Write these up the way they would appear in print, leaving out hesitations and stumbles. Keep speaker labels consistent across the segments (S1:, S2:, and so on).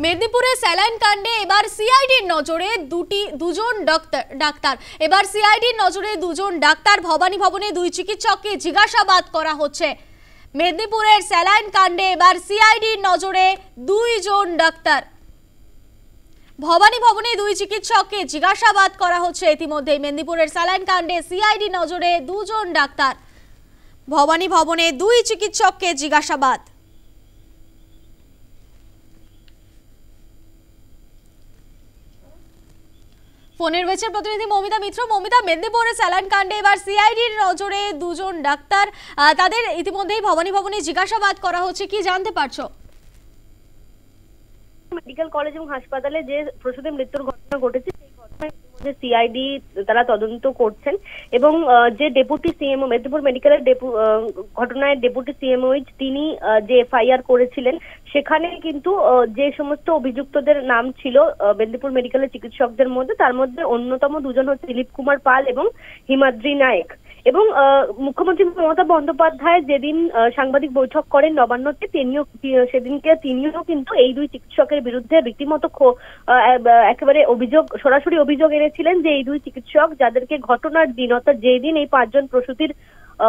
S1: মেদিনীপুরে স্যালাইন কাণ্ডে এবার সিআইডির নজরে দুজন ডাক্তার এবার সিআইডির নজরে দুজন ডাক্তার ভবানী ভবনে দুই চিকিৎসককে জিজ্ঞাসাবাদ করা হচ্ছে। মেদিনীপুরের স্যালাইন কাণ্ডে এবার সিআইডির নজরে দুইজন ডাক্তার ভবানী ভবনে দুই চিকিৎসককে জিজ্ঞাসাবাদ করা হচ্ছে। ইতিমধ্যে মেদিনীপুরের স্যালাইন কাণ্ডে সিআইডির নজরে দুজন ডাক্তার ভবানী ভবনে দুই চিকিৎসককে জিজ্ঞাসাবাদ। ফোনের রয়েছে প্রতিনিধি মৌমিতা মিত্র। মৌমিতা, মেদিনীপুরের স্যালাইন কাণ্ডে এবার সিআইডির নজরে দুজন ডাক্তার, তাদের ইতিমধ্যেই ভবানী ভবনে জিজ্ঞাসাবাদ করা হচ্ছে, কি জানতে পারছো?
S2: মেডিকেল কলেজ এবং হাসপাতালে যে প্রসূতির মৃত্যুর ঘটনা ঘটেছে সেই ঘটনায় ইতিমধ্যে সিআইডি তারা তদন্ত করছেন এবং যে ডেপুটি সিএমও মেদিনীপুর মেডিকেলের ঘটনায় ডেপুটি সিএমও তিনি যে এফআইআর করেছিলেন সেখানে কিন্তু যে সমস্ত অভিযুক্তদের নাম ছিল মেদিনীপুর মেডিকেলের চিকিৎসকদের মধ্যে, তার মধ্যে অন্যতম দুজন হচ্ছে দিলীপ কুমার পাল এবং হিমাদ্রি নায়েক। এবং মুখ্যমন্ত্রী মমতা বন্দ্যোপাধ্যায় যেদিন সাংবাদিক বৈঠক করেন নবান্নতে তিনিও কিন্তু এই দুই চিকিৎসকের বিরুদ্ধে রীতিমতো একেবারে সরাসরি অভিযোগ এনেছিলেন যে এই দুই চিকিৎসক যাদেরকে ঘটনার দিন অর্থাৎ যেই দিন এই 5 জন প্রসূতির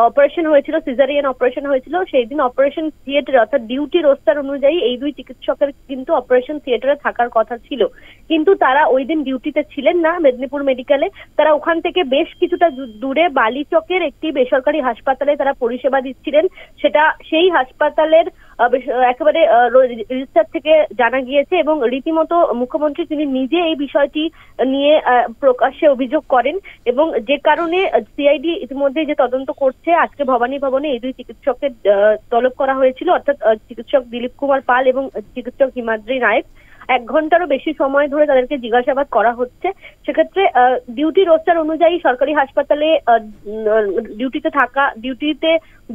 S2: অপারেশন হয়েছিল, সিজারিয়ান অপারেশন হয়েছিল, সেই দিন অপারেশন থিয়েটারে অর্থাৎ ডিউটি রোস্টার অনুযায়ী এই দুই চিকিৎসকের কিন্তু অপারেশন থিয়েটারে থাকার কথা ছিল, কিন্তু তারা ওই দিন ডিউটিতে ছিলেন না মেদিনীপুর মেডিকেলে। তারা ওখান থেকে বেশ কিছুটা দূরে বালিচকের একটি বেসরকারি হাসপাতালে তারা পরিষেবা দিচ্ছিলেন। সেই হাসপাতালের একেবারে রেজিস্টার থেকে জানা গিয়েছে এবং রীতিমতো মুখ্যমন্ত্রী তিনি নিজে এই বিষয়টি নিয়ে প্রকাশ্যে অভিযোগ করেন এবং যে কারণে সিআইডি ইতিমধ্যে যে তদন্ত করছে, আজকে ভবানী ভবনে এই দুই চিকিৎসককে তলব করা হয়েছিল, অর্থাৎ চিকিৎসক দিলীপ কুমার পাল এবং চিকিৎসক হিমাদ্রি নায়েক। 1 ঘন্টারও বেশি সময় ধরে তাদেরকে জিজ্ঞাসাবাদ করা হচ্ছে। সেক্ষেত্রে ডিউটি রোস্টার অনুযায়ী সরকারি হাসপাতালে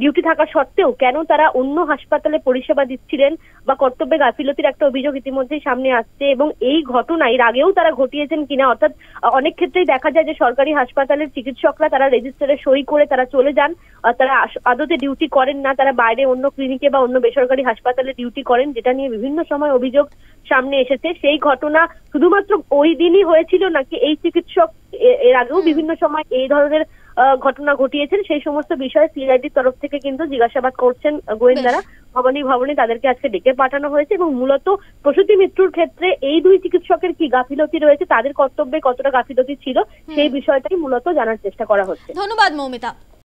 S2: ডিউটি থাকা সত্ত্বেও কেন তারা অন্য হাসপাতালে পরিষেবা দিচ্ছিলেন বা কর্তব্যে গাফিলতির একটা অভিযোগ ইতিমধ্যেই সামনে আসছে এবং এই ঘটনা এর আগেও তারা ঘটিয়েছেন কিনা, অর্থাৎ অনেক ক্ষেত্রেই দেখা যায় যে সরকারি হাসপাতালের চিকিৎসকরা তারা রেজিস্টারে সই করে তারা চলে যান, তারা আদতে ডিউটি করেন না, তারা বাইরে অন্য ক্লিনিকে বা অন্য বেসরকারি হাসপাতালে ডিউটি করেন, যেটা নিয়ে বিভিন্ন সময় অভিযোগ সামনে এসেছে। সেই ঘটনা শুধুমাত্র ওই দিনই হয়েছিল নাকি এই চিকিৎসক এর আগেও বিভিন্ন সময় এই ধরনের ঘটনা ঘটিয়েছেন, সেই সমস্ত বিষয়ে সিআইডির তরফ থেকে কিন্তু জিজ্ঞাসাবাদ করছেন গোয়েন্দারা। ভবানী ভবনে তাদেরকে আজকে ডেকে পাঠানো হয়েছে এবং মূলত প্রসূতি মৃত্যুর ক্ষেত্রে এই দুই চিকিৎসকের কি গাফিলতি রয়েছে, তাদের কর্তব্যে কতটা গাফিলতি ছিল, সেই বিষয়টাই মূলত জানার চেষ্টা করা হচ্ছে।
S1: ধন্যবাদ মৌমিতা।